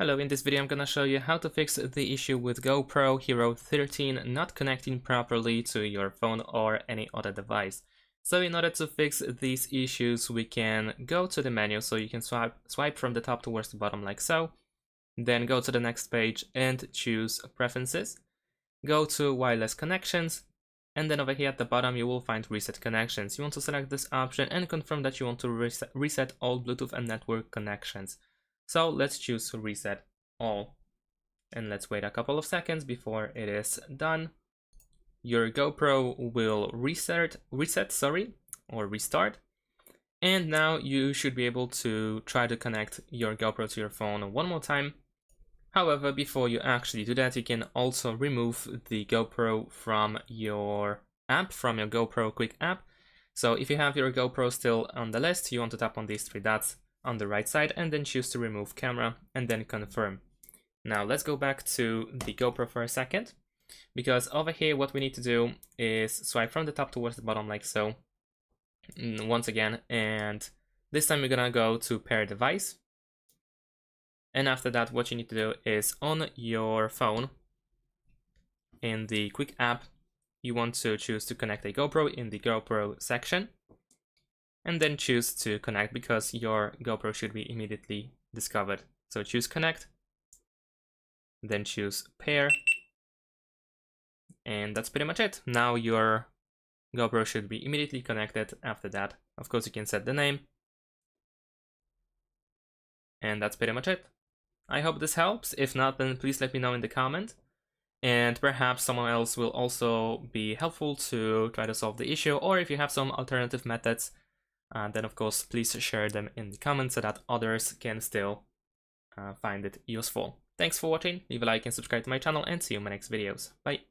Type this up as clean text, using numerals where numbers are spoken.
Hello, in this video I'm gonna show you how to fix the issue with GoPro Hero 13 not connecting properly to your phone or any other device. So in order to fix these issues, we can go to the menu, so you can swipe from the top towards the bottom like so. Then go to the next page and choose Preferences. Go to Wireless Connections, and then over here at the bottom you will find Reset Connections. You want to select this option and confirm that you want to reset all Bluetooth and network connections. So let's choose Reset All. And let's wait a couple of seconds before it is done. Your GoPro will restart. And now you should be able to try to connect your GoPro to your phone one more time. However, before you actually do that, you can also remove the GoPro from your app, from your GoPro Quik app. So if you have your GoPro still on the list, you want to tap on these three dots on the right side and then choose to remove camera and then confirm. Now let's go back to the GoPro for a second, because over here what we need to do is swipe from the top towards the bottom like so once again, and this time we're gonna go to pair device. And after that, what you need to do is on your phone, in the Quik app, you want to choose to connect a GoPro in the GoPro section. And then choose to connect, because your GoPro should be immediately discovered. So choose connect, then choose pair. And that's pretty much it. Now your GoPro should be immediately connected after that. Of course, you can set the name. And that's pretty much it. I hope this helps. If not, then please let me know in the comment. And perhaps someone else will also be helpful to try to solve the issue. Or if you have some alternative methods, then of course please share them in the comments so that others can still find it useful. Thanks for watching, leave a like and subscribe to my channel, and see you in my next videos. Bye!